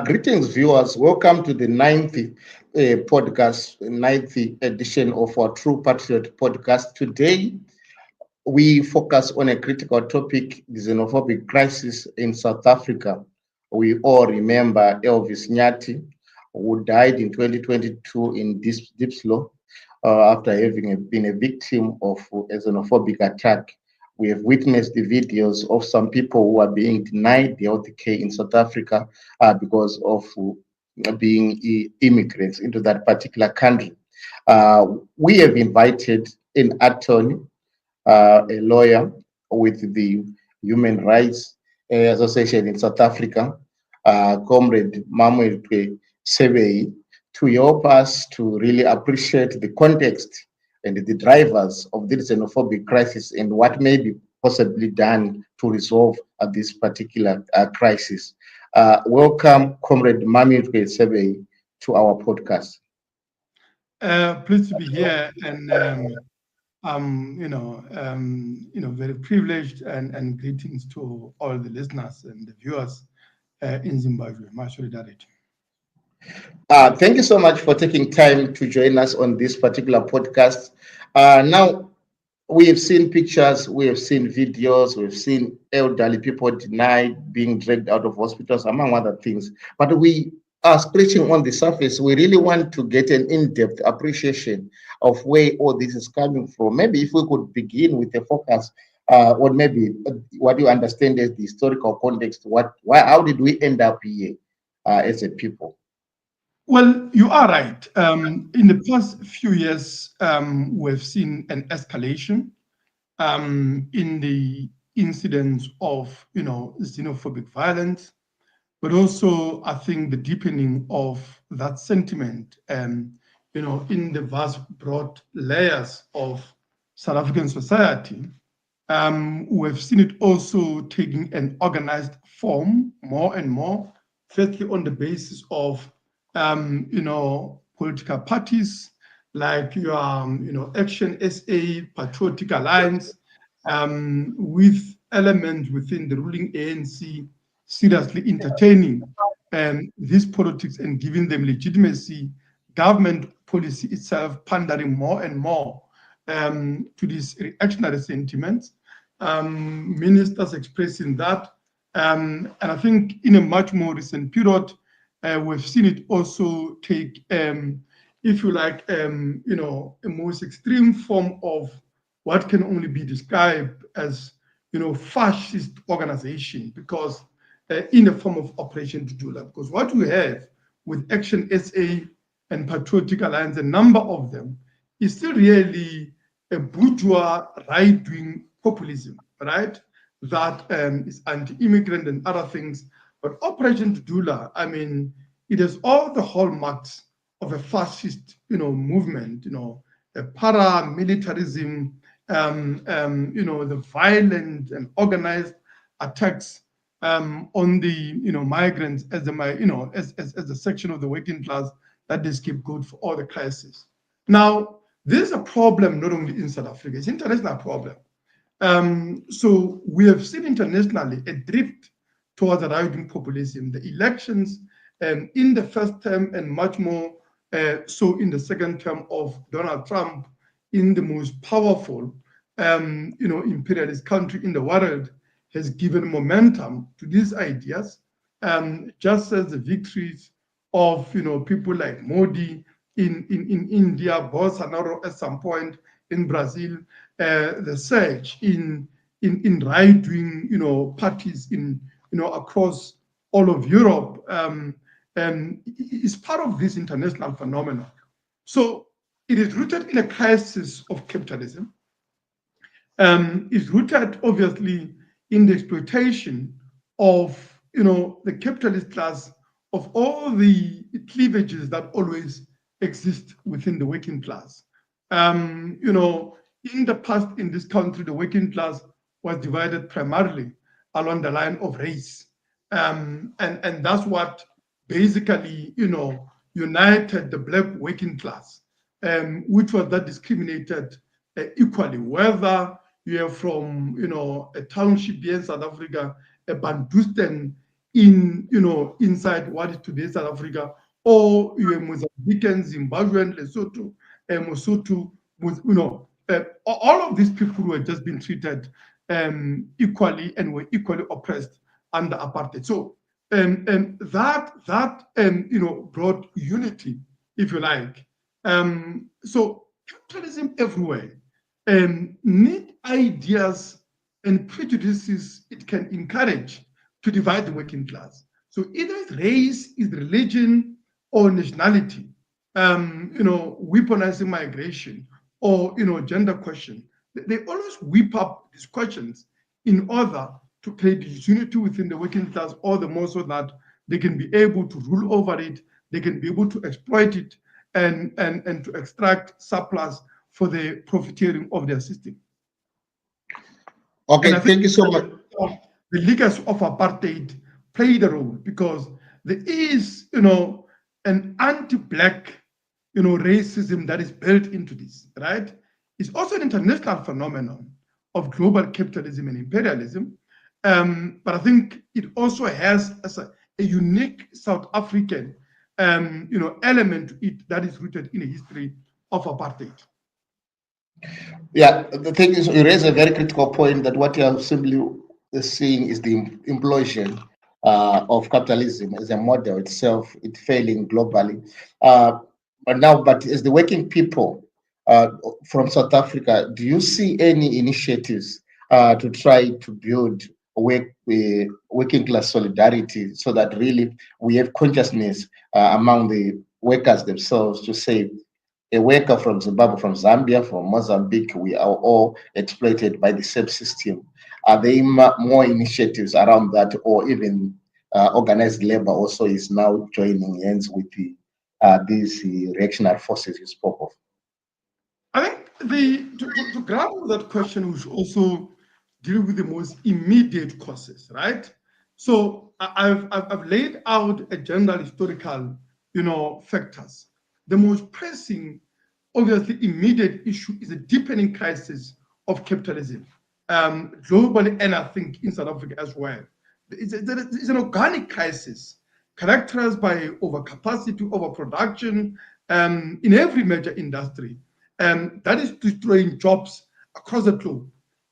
Greetings, viewers. Welcome to the ninth edition of our True Patriot podcast. Today, we focus on a critical topic, the xenophobic crisis in South Africa. We all remember Elvis Nyati, who died in 2022 in Diepsloot after having been a victim of a xenophobic attack. We have witnessed the videos of some people who are being denied the health care in South Africa because of being immigrants into that particular country. We have invited an attorney, a lawyer with the Human Rights Association in South Africa, Comrade Mamwetwe Sebei, to help us to really appreciate the context and the drivers of this xenophobic crisis and what may be possibly done to resolve this particular crisis. Welcome, Comrade Mamwetwe Sebei, to our podcast. Pleased to be here, and I'm, very privileged, and greetings to all the listeners and the viewers in Zimbabwe. My solidarity. Thank you so much for taking time to join us on this particular podcast. Now, we have seen pictures, we have seen videos, we've seen elderly people denied, being dragged out of hospitals, among other things. But we are scratching on the surface. We really want to get an in-depth appreciation of where all this is coming from. Maybe if we could begin with a focus on maybe what you understand as the historical context. How did we end up here as a people? Well, you are right. In the past few years, we've seen an escalation in the incidence of, xenophobic violence, but also I think the deepening of that sentiment, in the vast, broad layers of South African society. We've seen it also taking an organized form more and more, firstly on the basis of political parties like your, Action SA, Patriotic Alliance, with elements within the ruling ANC seriously entertaining these politics and giving them legitimacy, government policy itself pandering more and more to these reactionary sentiments, ministers expressing that. And I think in a much more recent period, we've seen it also take, if you like, a most extreme form of what can only be described as, fascist organization, because in the form of Operation Dudula, because what we have with Action SA and Patriotic Alliance, a number of them, is still really a bourgeois right-wing populism, right? That is anti-immigrant and other things. But Operation Dudula, it has all the hallmarks of a fascist, movement, a paramilitarism, the violent and organized attacks on the, migrants as a section of the working class that they scapegoat for all the crises. Now, this is a problem not only in South Africa; it's an international problem. So we have seen internationally a drift towards a right-wing populism. The elections in the first term and much more so in the second term of Donald Trump, in the most powerful, imperialist country in the world, has given momentum to these ideas, just as the victories of people like Modi in India, Bolsonaro at some point in Brazil, the surge in right-wing parties in across all of Europe is part of this international phenomenon. So it is rooted in a crisis of capitalism. Is rooted obviously in the exploitation of the capitalist class, of all the cleavages that always exist within the working class. In the past in this country, the working class was divided primarily along the line of race, and that's what basically united the black working class, which was that discriminated equally, whether you're from a township here in South Africa, a Bantustan inside what is today South Africa, or you're Mozambican, Zimbabwean, Lesotho, Mosotho, all of these people were just being treated equally and were equally oppressed under apartheid. So that brought unity, if you like. So capitalism everywhere need ideas and prejudices it can encourage to divide the working class. So either it's race, is religion, or nationality, weaponizing migration, or gender question. They always whip up these questions in order to create unity within the working class, all the more so that they can be able to rule over it, they can be able to exploit it, and to extract surplus for the profiteering of their system. Okay, thank you so much. The legacy of apartheid played a role because there is, an anti-black, racism that is built into this, right? It's also an international phenomenon of global capitalism and imperialism, but I think it also has a unique South African, element to it that is rooted in a history of apartheid. Yeah, the thing is, you raise a very critical point that what you are simply seeing is the implosion of capitalism as a model itself, it failing globally. But as the working people from South Africa, do you see any initiatives to try to build working class solidarity so that really we have consciousness among the workers themselves to say, a worker from Zimbabwe, from Zambia, from Mozambique, we are all exploited by the same system? Are there more initiatives around that, or even organized labor also is now joining hands with these reactionary forces you spoke of? I think to grapple with that question, we should also deal with the most immediate causes, right? So I've laid out a general historical, factors. The most pressing, obviously immediate issue is a deepening crisis of capitalism, globally, and I think in South Africa as well. It's an organic crisis characterized by overcapacity, overproduction in every major industry, that is destroying jobs across the globe.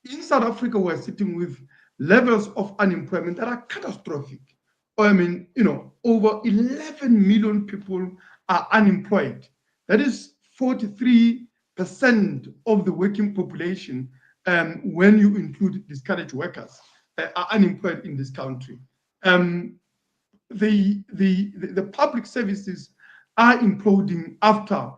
In South Africa, we're sitting with levels of unemployment that are catastrophic. Over 11 million people are unemployed. That is 43% of the working population, when you include discouraged workers, are unemployed in this country. The public services are imploding after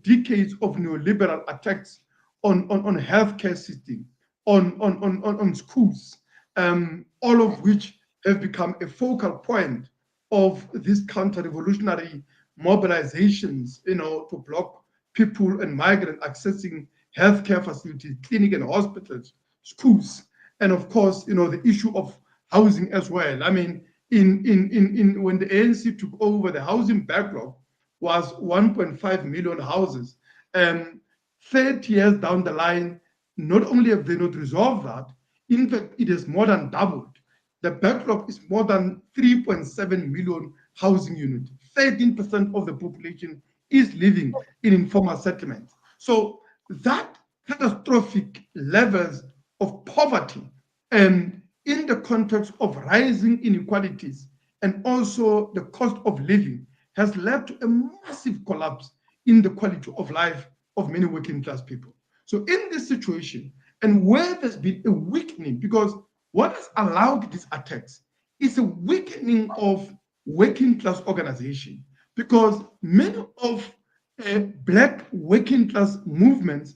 decades of neoliberal attacks on healthcare system, on schools, all of which have become a focal point of these counter-revolutionary mobilizations, to block people and migrants accessing healthcare facilities, clinic and hospitals, schools, and of course, the issue of housing as well. I mean, in when the ANC took over, the housing backlog was 1.5 million houses. 30 years down the line, not only have they not resolved that, in fact, it has more than doubled. The backlog is more than 3.7 million housing units. 13% of the population is living in informal settlements. So that catastrophic levels of poverty, in the context of rising inequalities and also the cost of living, has led to a massive collapse in the quality of life of many working class people. So in this situation, and where there's been a weakening, because what has allowed these attacks is a weakening of working class organization, because many of black working class movements,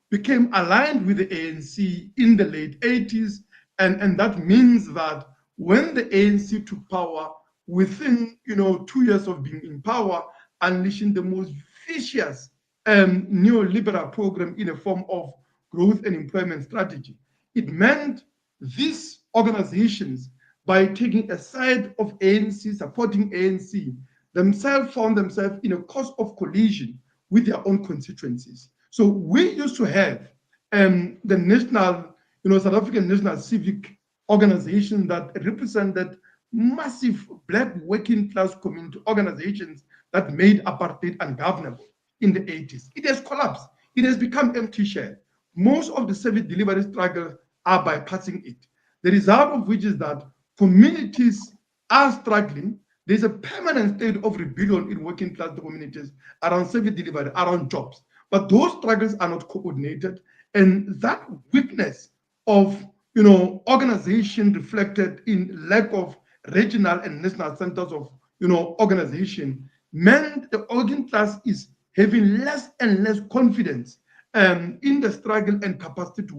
became aligned with the ANC in the late 80s. And that means that when the ANC took power, within 2 years of being in power, unleashing the most vicious neoliberal program in a form of growth and employment strategy, it meant these organizations, by taking a side of ANC, supporting ANC, themselves found themselves in a cause of collision with their own constituencies. So we used to have the national, South African National Civic Organization that represented massive black working class community organizations that made apartheid ungovernable in the 80s. It has collapsed. It has become empty shell. Most of the service delivery struggles are bypassing it. The result of which is that communities are struggling. There's a permanent state of rebellion in working class communities around service delivery, around jobs. But those struggles are not coordinated. And that weakness of organization reflected in lack of regional and national centers of organization meant the working class is having less and less confidence in the struggle and capacity to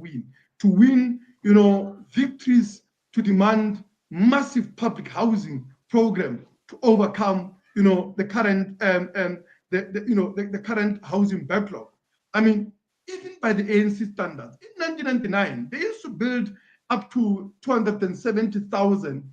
win victories, to demand massive public housing program to overcome the current the current housing backlog. I mean, even by the ANC standards, in 1999 they used to build up to 270,000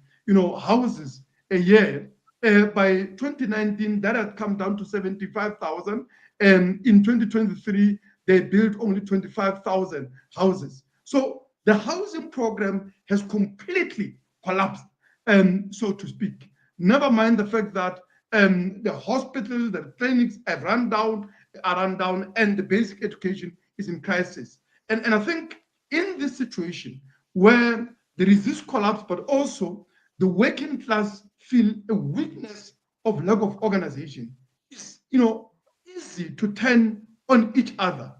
houses a year. By 2019 that had come down to 75,000, and in 2023 they built only 25,000 houses. So the housing program has completely collapsed, so to speak. Never mind the fact that the hospitals, the clinics are run down, and the basic education is in crisis. And I think in this situation where there is this collapse, but also the working class feel a weakness of lack of organization, it's easy to turn on each other.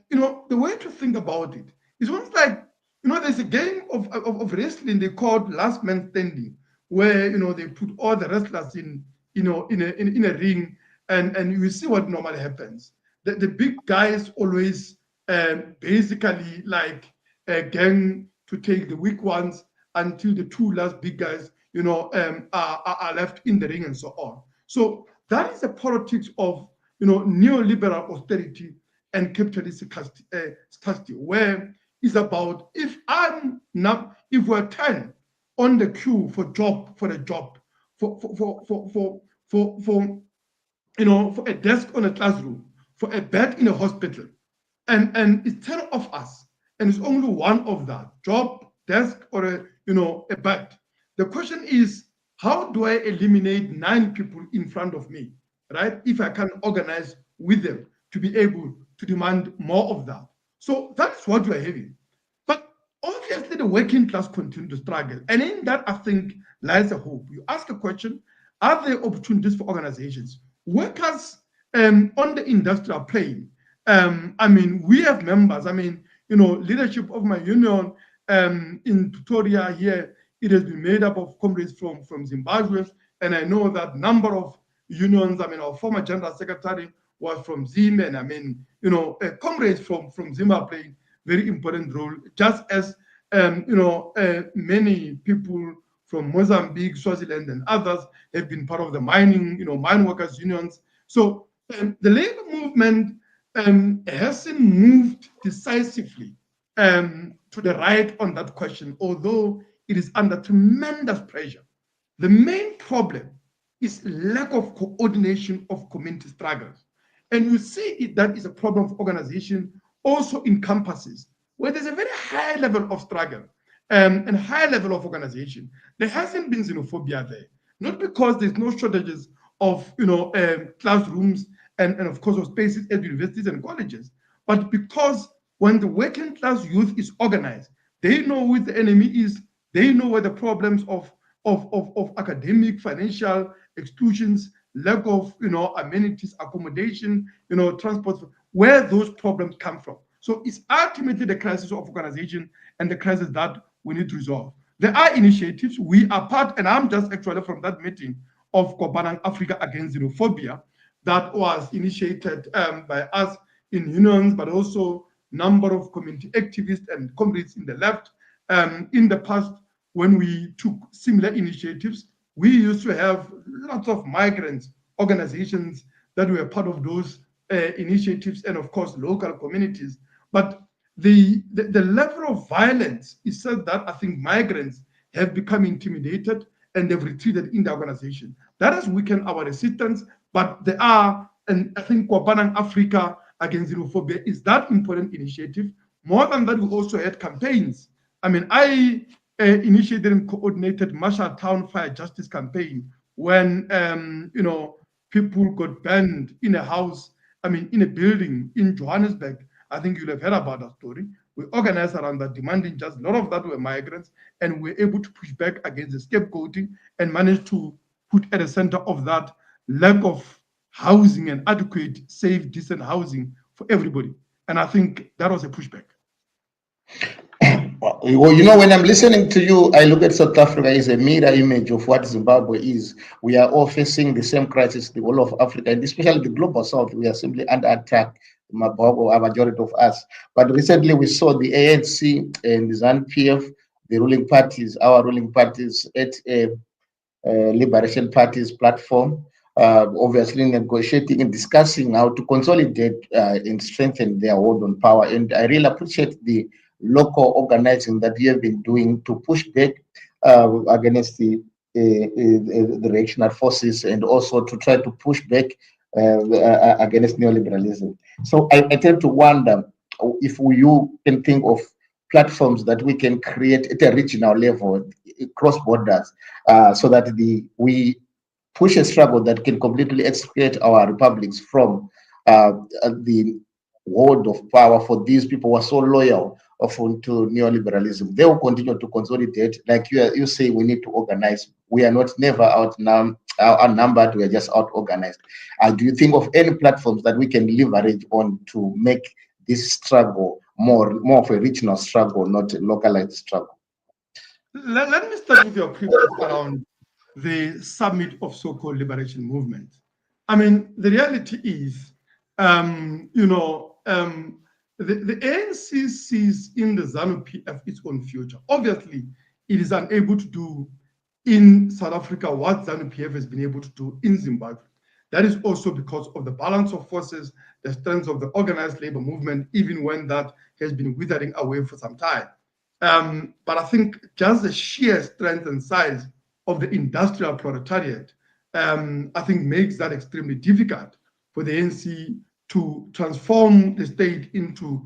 The way to think about it is almost like there's a game of wrestling they called last man standing, where they put all the wrestlers in a ring, and you see what normally happens. The big guys always basically like a gang to take the weak ones until the two last big guys are left in the ring, and so on. So that is the politics of neoliberal austerity and capitalist scarcity, where it's about if we're 10 on the queue for a job, for a desk on a classroom, for a bed in a hospital, and it's 10 of us, and it's only one of that job, desk, or a bed. The question is, how do I eliminate 9 people in front of me, right? If I can organize with them to be able to demand more of that. So that's what we're having. But obviously the working class continue to struggle. And in that, I think, lies a hope. You ask a question, are there opportunities for organizations? Workers on the industrial plane, we have members, leadership of my union in Pretoria here, it has been made up of comrades from Zimbabwe. And I know that number of unions, our former general secretary was from Zim, and comrades from Zimbabwe, very important role, just as many people from Mozambique, Swaziland, and others have been part of the mine workers unions. So the labor movement hasn't moved decisively to the right on that question, although it is under tremendous pressure. The main problem is lack of coordination of community struggles. And you see that is a problem of organization also in campuses, where there's a very high level of struggle and high level of organization. There hasn't been xenophobia there, not because there's no shortages of classrooms and of course of spaces at universities and colleges, but because when the working class youth is organized, they know who the enemy is, they know where the problems of academic, financial exclusions, lack of amenities, accommodation, transport, where those problems come from. So it's ultimately the crisis of organization and the crisis that we need to resolve. There are initiatives. We are part, and I'm just actually from that meeting of Kobanang Africa Against Xenophobia, that was initiated by us in unions, but also number of community activists and comrades in the left. In the past, when we took similar initiatives, we used to have lots of migrants organizations that were part of those initiatives, and of course local communities. But the level of violence is such that I think migrants have become intimidated and they've retreated in the organization. That has weakened our resistance, but there are, and I think Kwabanang Africa Against Xenophobia is that important initiative. More than that, we also had campaigns. I mean, I initiated and coordinated Marshalltown Fire Justice campaign when people got burned in a house, I mean, in a building in Johannesburg. I think you'll have heard about that story. We organized around that, demanding just a lot of that were migrants, and we were able to push back against the scapegoating and managed to put at the center of that lack of housing and adequate, safe, decent housing for everybody. And I think that was a pushback. Well, when I'm listening to you, I look at South Africa as a mirror image of what Zimbabwe is. We are all facing the same crisis, the whole of Africa, and especially the global south. We are simply under attack, a majority of us. But recently we saw the ANC and the ZANU-PF, the ruling parties, our ruling parties at a Liberation Party's platform, obviously negotiating and discussing how to consolidate and strengthen their hold on power. And I really appreciate the local organizing that you have been doing to push back against the reactionary forces, and also to try to push back against neoliberalism. So I tend to wonder if you can think of platforms that we can create at a regional level, cross borders, so that we push a struggle that can completely extricate our republics from the hold of power for these people who are so loyal often to neoliberalism. They will continue to consolidate. Like you say, we need to organize. We are never outnumbered, we are just out organized. Do you think of any platforms that we can leverage on to make this struggle more of a regional struggle, not a localized struggle? Let me start with your premise around the summit of so-called liberation movement. I mean, the reality is, the ANC sees in the ZANU-PF its own future. Obviously, it is unable to do in South Africa what ZANU-PF has been able to do in Zimbabwe. That is also because of the balance of forces, the strength of the organized labor movement, even when that has been withering away for some time. But I think just the sheer strength and size of the industrial proletariat, I think makes that extremely difficult for the ANC to transform the state into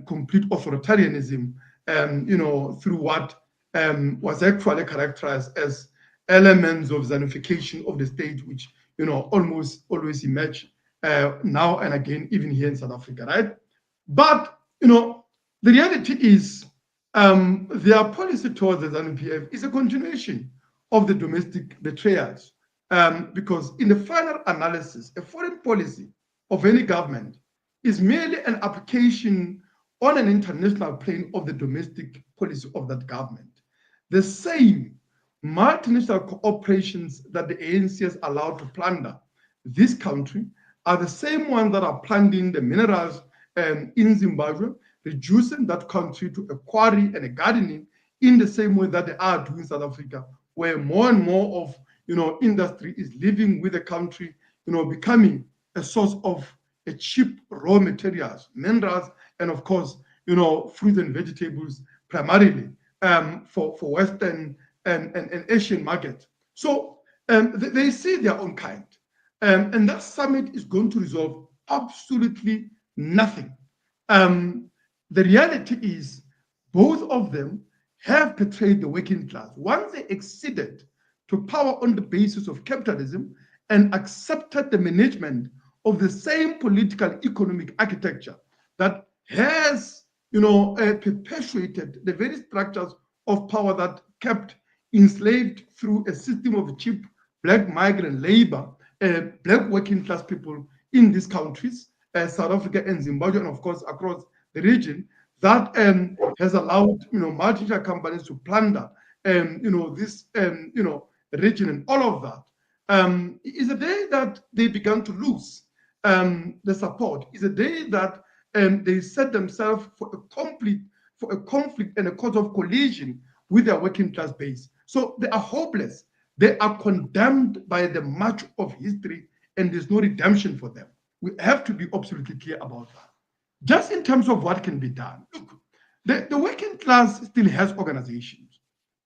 complete authoritarianism, through what was actually characterized as elements of zanification of the state, which almost always emerge now and again, even here in South Africa, right? But the reality is their policy towards the ZANU-PF is a continuation of the domestic betrayals, because in the final analysis, a foreign policy of any government is merely an application on an international plane of the domestic policy of that government. The same multinational corporations that the ANC has allowed to plunder this country are the same ones that are plundering the minerals in Zimbabwe, reducing that country to a quarry and a gardening in the same way that they are doing in South Africa, where more and more of industry is living with the country, becoming a source of a cheap raw materials, minerals, and of course, fruits and vegetables primarily for Western and Asian markets. So they see their own kind. And that summit is going to resolve absolutely nothing. The reality is both of them have betrayed the working class. Once they acceded to power on the basis of capitalism and accepted the management of the same political economic architecture that has perpetuated the very structures of power that kept enslaved through a system of cheap black migrant labor, black working class people in these countries, South Africa and Zimbabwe, and of course across the region, that has allowed multinational companies to plunder this region and all of that. is a day that they began to lose the support. Is a day that they set themselves for a conflict and a cause of collision with their working class base. So they are hopeless. They are condemned by the march of history, and there's no redemption for them. We have to be absolutely clear about that. Just in terms of what can be done, look, the working class still has organizations.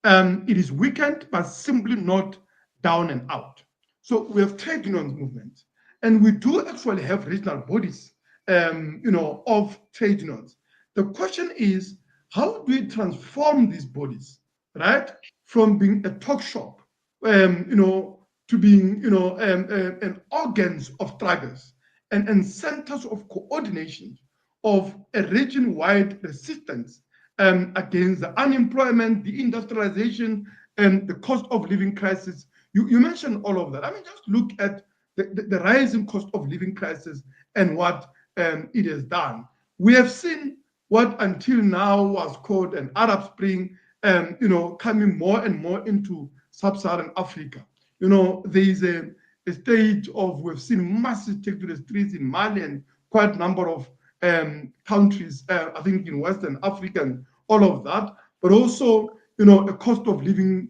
It is weakened, but simply not down and out. So we have trade union movements, and we do actually have regional bodies, of trade unions. The question is, how do we transform these bodies, right, from being a talk shop, to being, an organs of struggles and centers of coordination of a region-wide resistance against the unemployment, the industrialization, and the cost of living crisis. You mentioned all of that. I mean, just look at the rising cost of living crisis and what it has done. We have seen what until now was called an Arab Spring, coming more and more into sub-Saharan Africa. There is a stage of, we've seen massive take to the streets in Mali and quite a number of countries, I think in Western Africa and all of that, but also, a cost of living,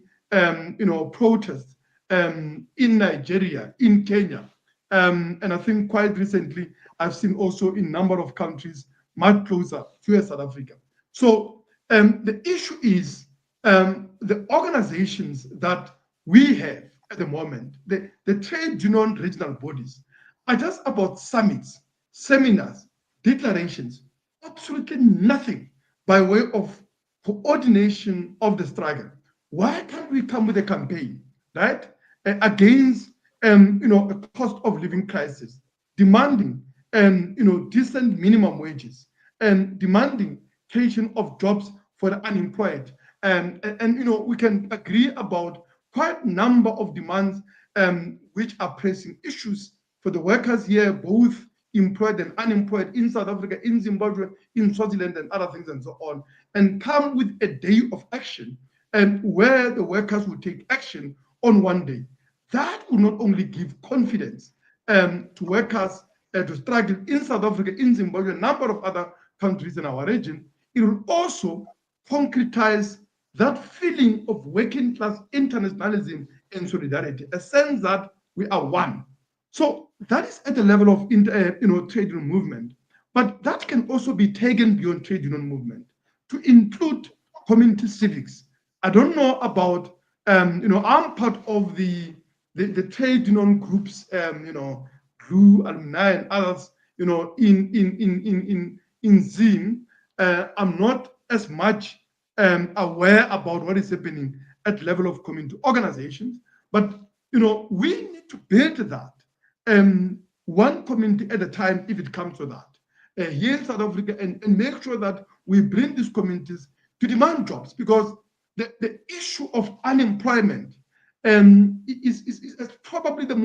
protest in Nigeria, in Kenya. And I think quite recently, I've seen also in a number of countries much closer to South Africa. So the issue is the organizations that we have at the moment, the trade union regional bodies, are just about summits, seminars, declarations, absolutely nothing by way of coordination of the struggle. Why can't we come with a campaign, right, against a cost of living crisis, demanding decent minimum wages, and demanding creation of jobs for the unemployed, and we can agree about quite a number of demands which are pressing issues for the workers here, both employed and unemployed, in South Africa, in Zimbabwe, in Swaziland, and other things and so on, and come with a day of action where the workers will take action on one day. That will not only give confidence to workers to struggle in South Africa, in Zimbabwe, a number of other countries in our region, it will also concretize that feeling of working class internationalism and solidarity, a sense that we are one. So that is at the level of trade union movement, but that can also be taken beyond trade union movement to include community civics. I don't know about I'm part of the trade union groups, Blue Alumni and others, in Zim. I'm not as much aware about what is happening at the level of community organizations, but we need to build that one community at a time if it comes to that here in South Africa, and make sure that we bring these communities to demand jobs, because the issue of unemployment is probably the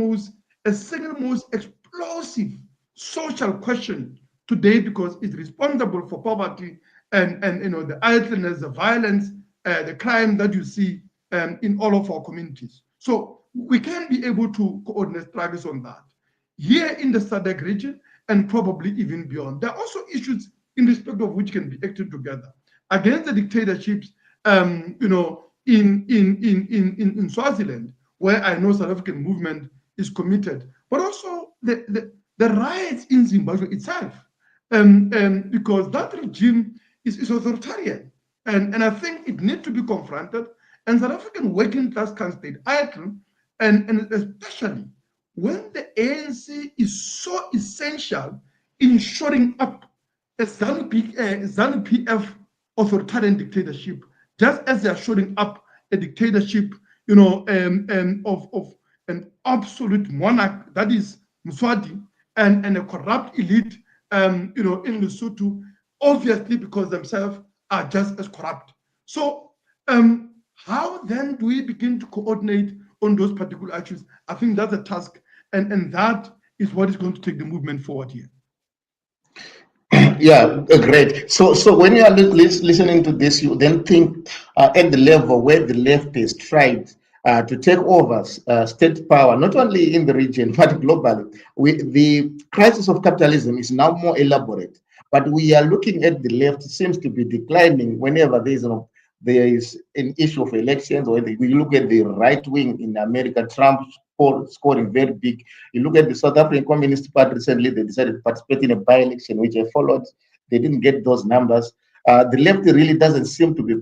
single most explosive social question today, because it's responsible for poverty and the idleness, the violence, the crime that you see in all of our communities. So we can be able to coordinate struggles on that here in the SADC region and probably even beyond. There are also issues in respect of which can be acted together against the dictatorships, in Swaziland, where I know South African movement is committed, but also the riots in Zimbabwe itself, because that regime is authoritarian, and I think it needs to be confronted. And South African working class can stay idle, and especially when the ANC is so essential in shoring up a ZANU-PF authoritarian dictatorship, just as they are shoring up a dictatorship, of an absolute monarch, that is Mswati, and a corrupt elite, in Lesotho, obviously because themselves are just as corrupt. So how then do we begin to coordinate on those particular issues? I think that's a task, and that is what is going to take the movement forward here. Yeah, great. So when you are listening to this, you then think at the level where the left has tried to take over state power, not only in the region, but globally. The crisis of capitalism is now more elaborate, but we are looking at the left seems to be declining whenever there is an issue of elections, or we look at the right wing in America, Trump scoring very big. You look at the South African Communist Party recently, they decided to participate in a by-election, which I followed. They didn't get those numbers. The left really doesn't seem to be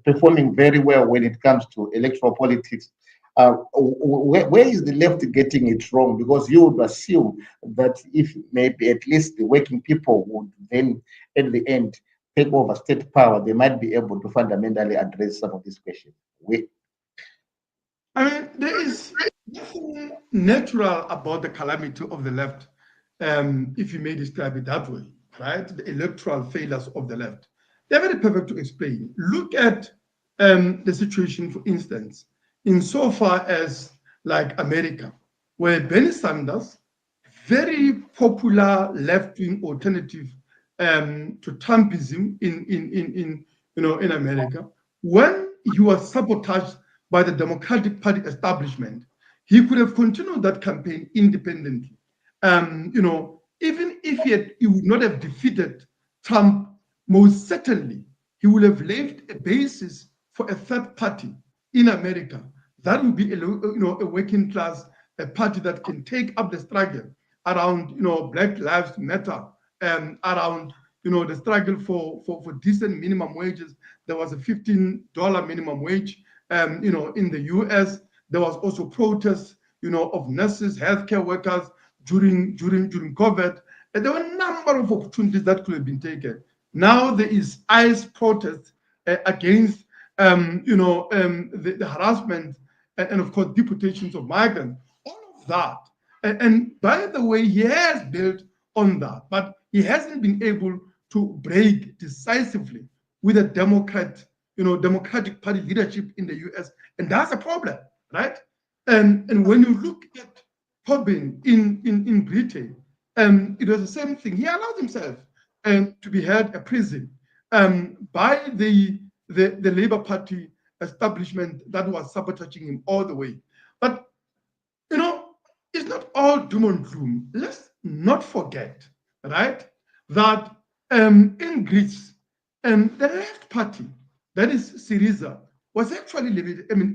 performing very well when it comes to electoral politics. Where is the left getting it wrong? Because you would assume that if maybe at least the working people would then, at the end, take over state power, they might be able to fundamentally address some of these questions. I mean, there is nothing natural about the calamity of the left, if you may describe it that way, right? The electoral failures of the left. They're very perfect to explain. Look at the situation, for instance, insofar as like America, where Bernie Sanders, very popular left-wing alternative to Trumpism in America, when he was sabotaged by the Democratic Party establishment, he could have continued that campaign independently. Even if he would not have defeated Trump, most certainly he would have laid a basis for a third party in America. That would be a working class, a party that can take up the struggle around Black Lives Matter, around the struggle for decent minimum wages. There was a $15 minimum wage. In the US, there was also protests, of nurses, healthcare workers during COVID. And there were a number of opportunities that could have been taken. Now there is ICE protests against, the harassment and of course deportations of migrants. All of that. And by the way, he has built on that, but he hasn't been able to break decisively with a Democratic Party leadership in the US, and that's a problem, right? And when you look at Corbyn in Britain, it was the same thing. He allowed himself to be held a prison by the Labour Party establishment that was sabotaging him all the way. But it's not all doom and gloom. Let's not forget, right, that in Greece, the left party, that is Syriza, was actually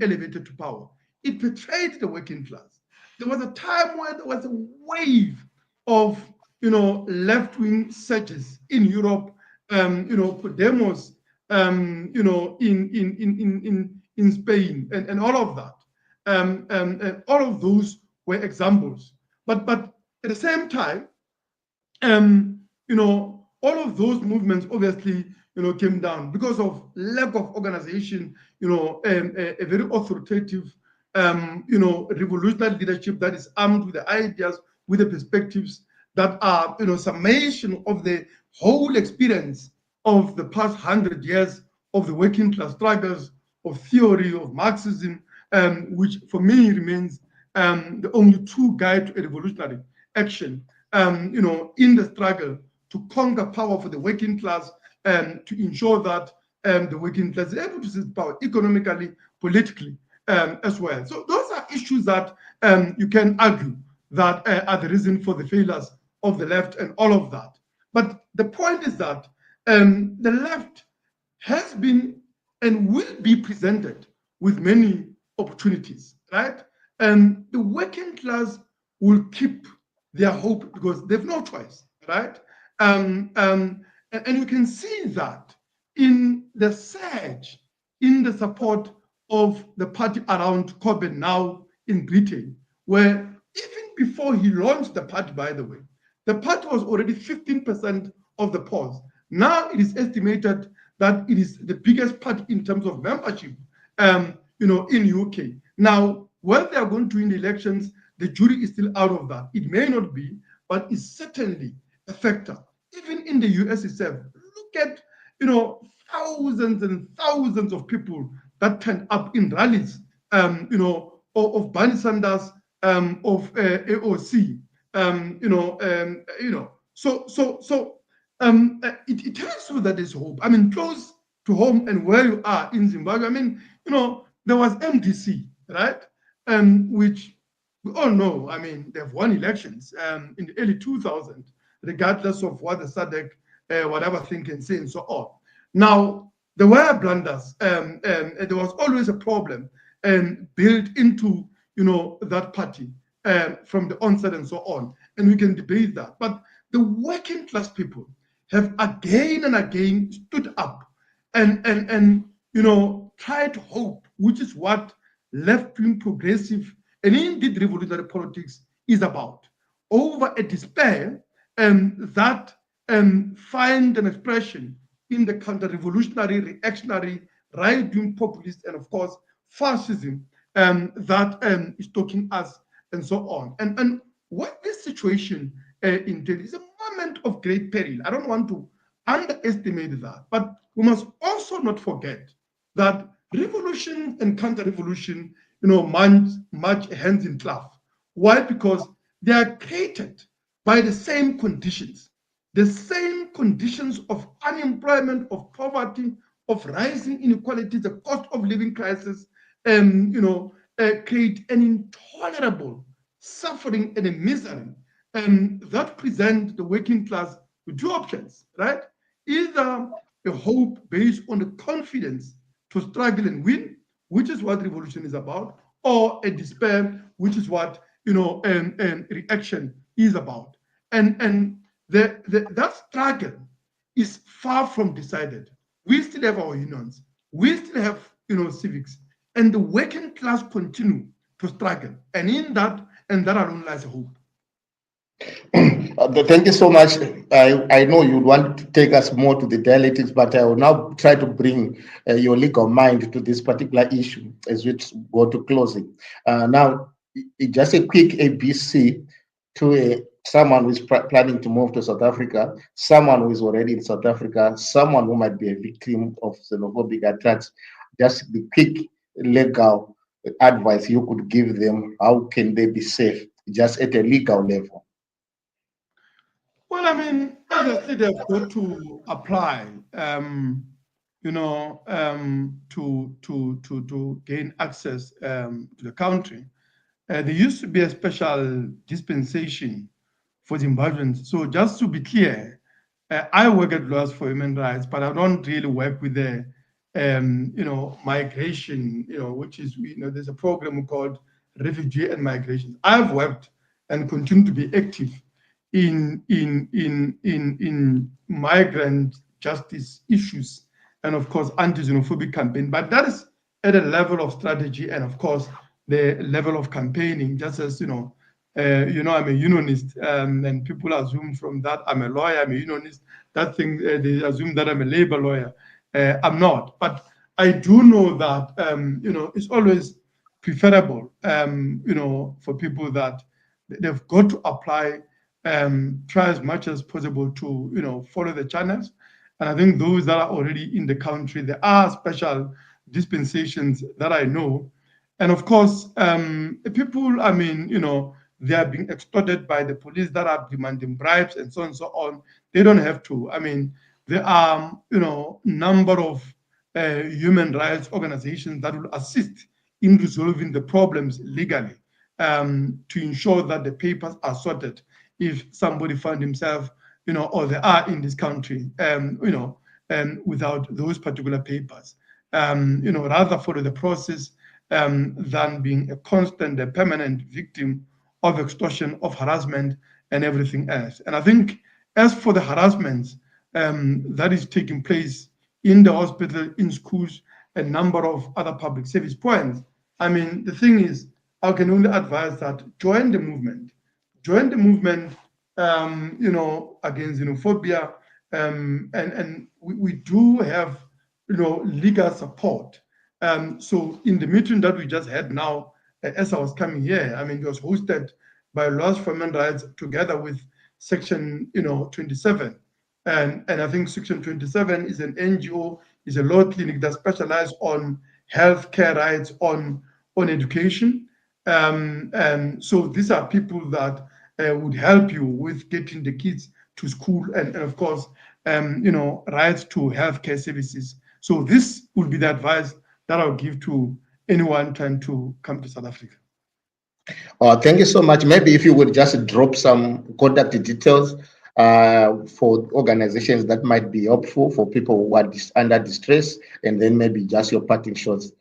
elevated to power. It betrayed the working class. There was a time where there was a wave of left-wing surges in Europe, Podemos, in Spain, and all of that. And all of those were examples. But at the same time, all of those movements obviously came down because of lack of organization, a very authoritative, revolutionary leadership that is armed with the ideas, with the perspectives that are, summation of the whole experience of the past 100 years of the working class struggles, of theory, of Marxism, which for me remains the only true guide to a revolutionary action, in the struggle to conquer power for the working class, to ensure that the working class is able to seize power economically, politically, as well. So those are issues that you can argue that are the reason for the failures of the left and all of that. But the point is that the left has been and will be presented with many opportunities, right? And the working class will keep their hope because they've no choice, right? And you can see that in the surge, in the support of the party around Corbyn now in Britain, where even before he launched the party, by the way, the party was already 15% of the polls. Now it is estimated that it is the biggest party in terms of membership, in UK. Now, when they are going to win the elections, the jury is still out of that. It may not be, but it's certainly a factor. Even in the US itself, look at thousands and thousands of people that turned up in rallies, of Bernie Sanders, of AOC, it tells you that there's hope. I mean, close to home and where you are in Zimbabwe. I mean, there was MDC, right? Which we all know, I mean, they've won elections in the early 2000s, regardless of what the SADC, whatever thing can say and so on. Now, there were blunders, and there was always a problem built into, that party from the onset and so on. And we can debate that. But the working class people have again and again stood up and tried to hope, which is what left-wing progressive and indeed revolutionary politics is about, over a despair that find an expression in the counter-revolutionary, reactionary, right-wing populist, and of course, fascism that is stalking us and so on. And what this situation entails is a moment of great peril. I don't want to underestimate that, but we must also not forget that revolution and counter-revolution, march hands in glove. Why? Because they are created by the same conditions of unemployment, of poverty, of rising inequalities, the cost of living crisis, create an intolerable suffering and a misery, and that present the working class with two options, right? Either a hope based on the confidence to struggle and win, which is what revolution is about, or a despair, which is what reaction is about. And that struggle is far from decided. We still have our unions, we still have civics, and the working class continue to struggle. And in that, alone lies a hope. Thank you so much. I know you'd want to take us more to the dialectics, but I will now try to bring your legal mind to this particular issue as we go to closing. Now, just a quick ABC to someone who is planning to move to South Africa, someone who is already in South Africa, someone who might be a victim of xenophobic attacks. Just the quick legal advice you could give them. How can they be safe, just at a legal level? Well, I mean, obviously they've got to apply, to gain access to the country. There used to be a special dispensation for Zimbabweans. So just to be clear, I work at Lawyers for Human Rights, but I don't really work with the, migration, which is, there's a program called Refugee and Migration. I've worked and continue to be active in migrant justice issues and of course anti-xenophobic campaign, but that is at a level of strategy and of course the level of campaigning. Just as I'm a unionist, and people assume from that I'm a lawyer, I'm a unionist. That thing they assume that I'm a labor lawyer. I'm not, but I do know that it's always preferable for people that they've got to apply. Try as much as possible to follow the channels, and I think those that are already in the country, there are special dispensations that I know, and of course people, they are being extorted by the police that are demanding bribes and so on and so on. They don't have to. I mean, there are number of human rights organizations that will assist in resolving the problems legally, to ensure that the papers are sorted if somebody found himself, or they are in this country, without those particular papers, rather follow the process than being a constant, a permanent victim of extortion, of harassment, and everything else. And I think as for the harassment that is taking place in the hospital, in schools, a number of other public service points, I mean, the thing is, I can only advise that join the movement against xenophobia, and we do have legal support. So in the meeting that we just had now, as I was coming here, I mean, it was hosted by Lawyers for Human Rights together with Section 27, and I think Section 27 is an NGO, is a law clinic that specializes on healthcare rights, on education. So these are people that would help you with getting the kids to school and of course, rights to healthcare services. So this would be the advice that I'll give to anyone trying to come to South Africa. Thank you so much. Maybe if you would just drop some contact details for organizations that might be helpful for people who are under distress, and then maybe just your parting shots.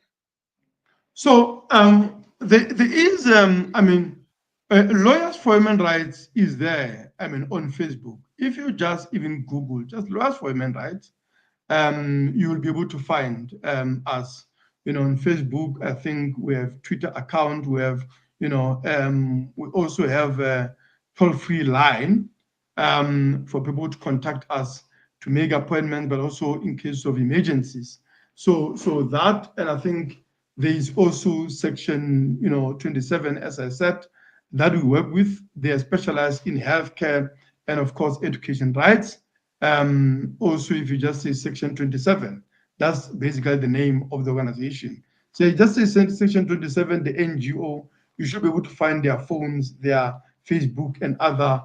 So there is, Lawyers for Human Rights is there, on Facebook. If you just even Google just Lawyers for Human Rights, you will be able to find us, on Facebook. I think we have Twitter account. We have, we also have a toll-free line for people to contact us to make appointments, but also in case of emergencies. So that, and I think there is also section 27, as I said, that we work with. They are specialized in healthcare and, of course, education rights. Also, if you just say section 27, that's basically the name of the organization. So you just say section 27, the NGO, you should be able to find their phones, their Facebook, and other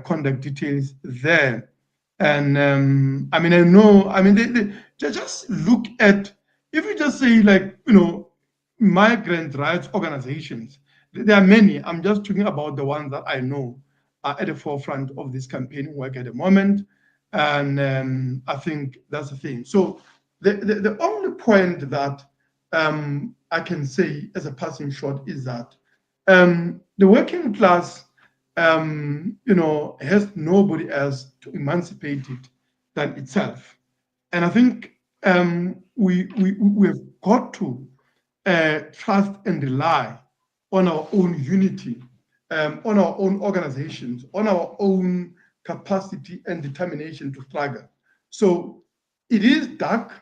contact details there. And they just look at, if you just say migrant rights organizations, there are many. I'm just talking about the ones that I know are at the forefront of this campaign work at the moment. And I think that's the thing. So the only point that I can say as a passing shot is that the working class has nobody else to emancipate it than itself. And I think we've got to trust and rely on our own unity, on our own organizations, on our own capacity and determination to struggle. So it is dark,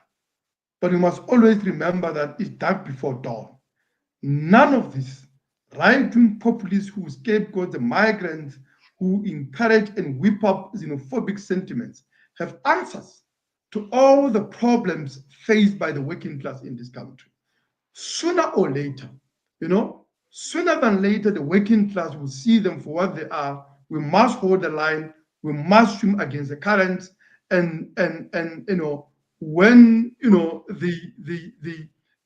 but we must always remember that it's dark before dawn. None of this right-wing populists who scapegoat the migrants, who encourage and whip up xenophobic sentiments, have answers to all the problems faced by the working class in this country. Sooner or later, sooner than later, the working class will see them for what they are. We must hold the line. We must swim against the currents. And when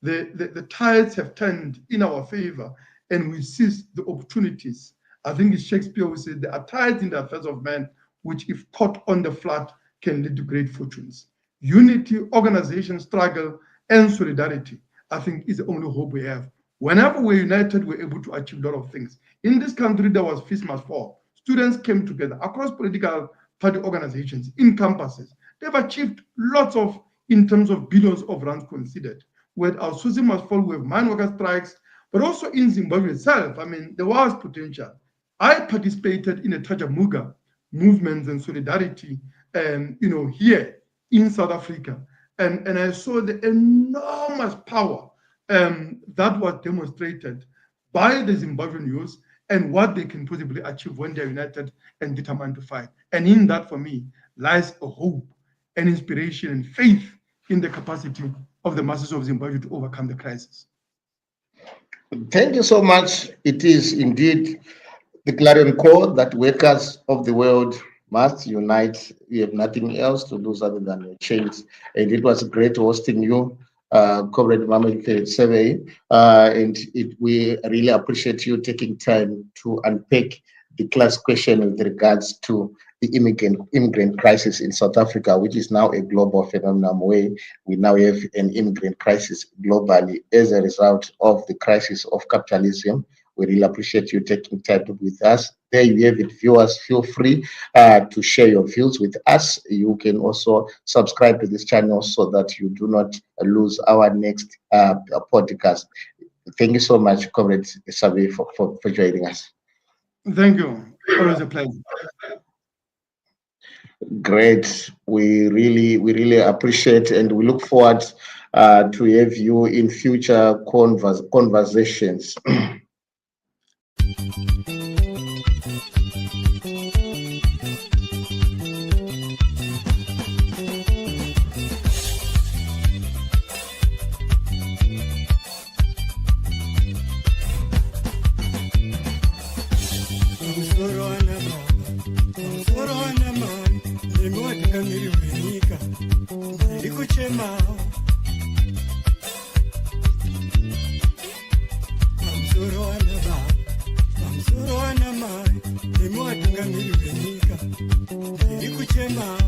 the tides have turned in our favor and we seize the opportunities, I think it's Shakespeare who said there are tides in the affairs of men which, if caught on the flood, can lead to great fortunes. Unity, organization, struggle, and solidarity, I think, is the only hope we have. Whenever we're united, we're able to achieve a lot of things. In this country, there was Feast Must Fall. Students came together across political party organizations, in campuses. They've achieved lots of, in terms of billions of rands considered. With our Susie Must Fall, we have mine worker strikes, but also in Zimbabwe itself, there was potential. I participated in a Tajamuga movements and solidarity, here in South Africa. And I saw the enormous power that was demonstrated by the Zimbabwean youth and what they can possibly achieve when they're united and determined to fight. And in that, for me, lies a hope and inspiration and faith in the capacity of the masses of Zimbabwe to overcome the crisis. Thank you so much. It is indeed the clarion call that workers of the world must unite. We have nothing else to lose other than your chains. And it was great hosting you, Comrade Mamelke Survey. And we really appreciate you taking time to unpack the class question with regards to the immigrant crisis in South Africa, which is now a global phenomenon where we now have an immigrant crisis globally as a result of the crisis of capitalism. We really appreciate you taking time with us. There you have it, viewers. Feel free to share your views with us. You can also subscribe to this channel so that you do not lose our next podcast. Thank you so much, Comrade Sabi, for joining us. Thank you. Always a pleasure. Great. We really appreciate, and we look forward to have you in future conversations. nilikuchema